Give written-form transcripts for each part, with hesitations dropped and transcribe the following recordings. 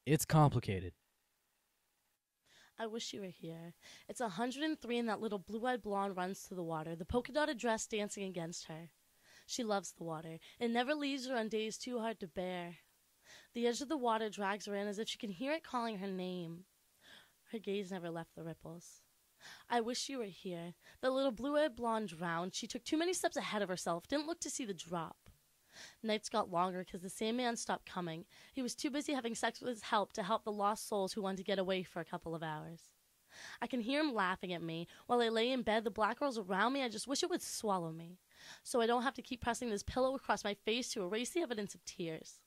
It's complicated. I wish you were here. It's 103 and that little blue-eyed blonde runs to the water, the polka-dotted dress dancing against her. She loves the water. It never leaves her on days too hard to bear. The edge of the water drags her in as if she can hear it calling her name. Her gaze never left the ripples. I wish you were here. The little blue-eyed blonde drowned. She took too many steps ahead of herself, didn't look to see the drop. Nights got longer because the same man stopped coming. He was too busy having sex with his help to help the lost souls who wanted to get away for a couple of hours. I can hear him laughing at me. While I lay in bed, the black girls around me, I just wish it would swallow me. So I don't have to keep pressing this pillow across my face to erase the evidence of tears.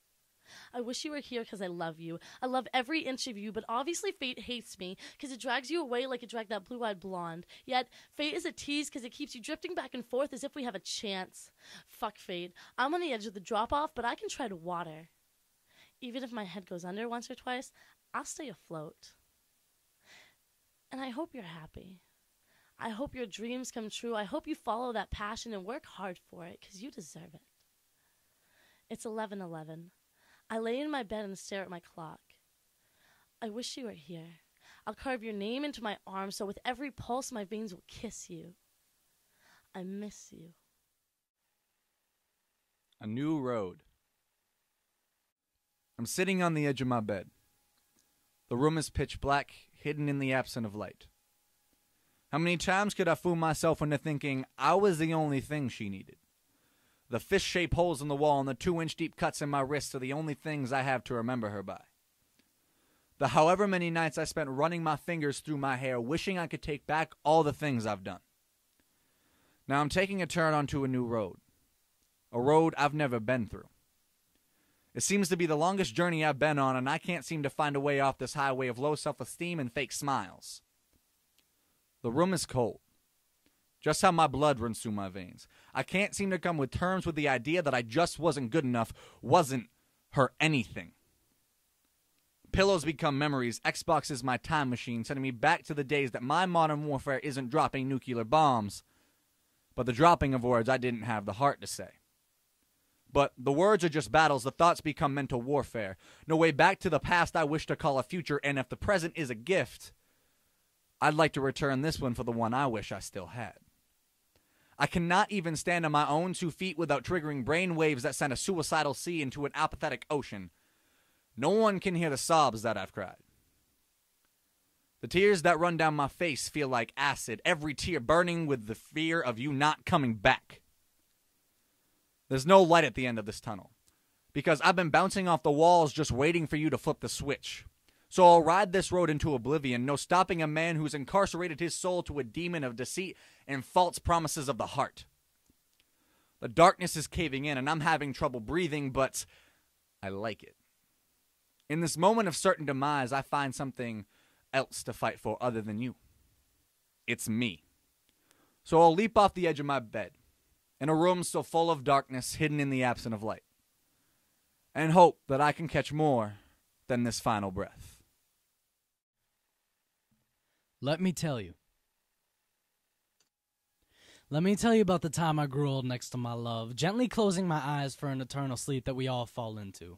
I wish you were here because I love you. I love every inch of you, but obviously fate hates me because it drags you away like it dragged that blue-eyed blonde. Yet, fate is a tease because it keeps you drifting back and forth as if we have a chance. Fuck fate. I'm on the edge of the drop-off, but I can tread water. Even if my head goes under once or twice, I'll stay afloat. And I hope you're happy. I hope your dreams come true. I hope you follow that passion and work hard for it because you deserve it. It's 11:11. I lay in my bed and stare at my clock. I wish you were here. I'll carve your name into my arm so with every pulse my veins will kiss you. I miss you. A new road. I'm sitting on the edge of my bed. The room is pitch black, hidden in the absence of light. How many times could I fool myself into thinking I was the only thing she needed? The fish-shaped holes in the wall and the 2-inch deep cuts in my wrists are the only things I have to remember her by. The however many nights I spent running my fingers through my hair, wishing I could take back all the things I've done. Now I'm taking a turn onto a new road. A road I've never been through. It seems to be the longest journey I've been on, and I can't seem to find a way off this highway of low self-esteem and fake smiles. The room is cold. Just how my blood runs through my veins. I can't seem to come with terms with the idea that I just wasn't good enough, wasn't her anything. Pillows become memories. Xbox is my time machine, sending me back to the days that my modern warfare isn't dropping nuclear bombs, but the dropping of words I didn't have the heart to say. But the words are just battles. The thoughts become mental warfare. No way back to the past I wish to call a future, and if the present is a gift, I'd like to return this one for the one I wish I still had. I cannot even stand on my own 2 feet without triggering brain waves that send a suicidal sea into an apathetic ocean. No one can hear the sobs that I've cried. The tears that run down my face feel like acid, every tear burning with the fear of you not coming back. There's no light at the end of this tunnel, because I've been bouncing off the walls just waiting for you to flip the switch. So I'll ride this road into oblivion, no stopping a man who's incarcerated his soul to a demon of deceit and false promises of the heart. The darkness is caving in and I'm having trouble breathing, but I like it. In this moment of certain demise, I find something else to fight for other than you. It's me. So I'll leap off the edge of my bed, in a room so full of darkness, hidden in the absence of light, and hope that I can catch more than this final breath. Let me tell you. Let me tell you about the time I grew old next to my love, gently closing my eyes for an eternal sleep that we all fall into.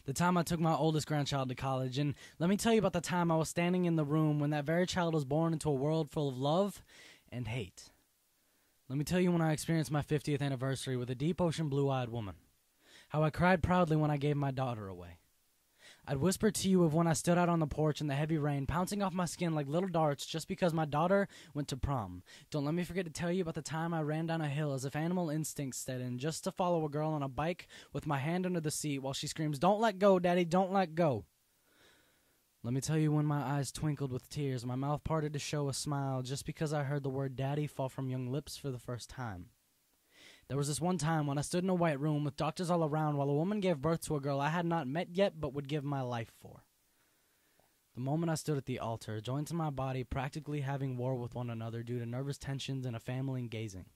The time I took my oldest grandchild to college, and let me tell you about the time I was standing in the room when that very child was born into a world full of love and hate. Let me tell you when I experienced my 50th anniversary with a deep ocean blue-eyed woman. How I cried proudly when I gave my daughter away. I'd whisper to you of when I stood out on the porch in the heavy rain, pouncing off my skin like little darts just because my daughter went to prom. Don't let me forget to tell you about the time I ran down a hill as if animal instincts set in, just to follow a girl on a bike with my hand under the seat while she screams, "Don't let go, Daddy, don't let go." Let me tell you when my eyes twinkled with tears, my mouth parted to show a smile just because I heard the word Daddy fall from young lips for the first time. There was this one time when I stood in a white room with doctors all around while a woman gave birth to a girl I had not met yet but would give my life for. The moment I stood at the altar, joints in my body practically having war with one another due to nervous tensions and a family gazing.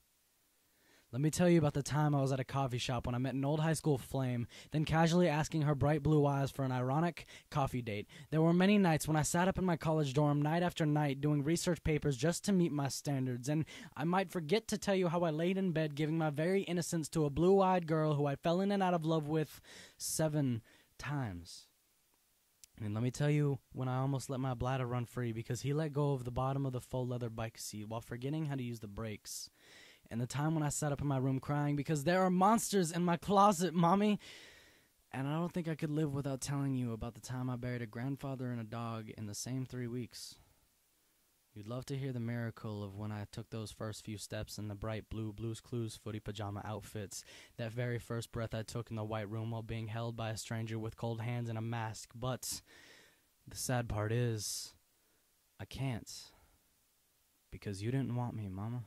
Let me tell you about the time I was at a coffee shop when I met an old high school flame, then casually asking her bright blue eyes for an ironic coffee date. There were many nights when I sat up in my college dorm night after night doing research papers just to meet my standards, and I might forget to tell you how I laid in bed giving my very innocence to a blue-eyed girl who I fell in and out of love with 7 times. And let me tell you when I almost let my bladder run free because he let go of the bottom of the faux leather bike seat while forgetting how to use the brakes. And the time when I sat up in my room crying because there are monsters in my closet, Mommy. And I don't think I could live without telling you about the time I buried a grandfather and a dog in the same 3 weeks. You'd love to hear the miracle of when I took those first few steps in the bright blue Blue's Clues footy pajama outfits, that very first breath I took in the white room while being held by a stranger with cold hands and a mask. But the sad part is, I can't. Because you didn't want me, Mama.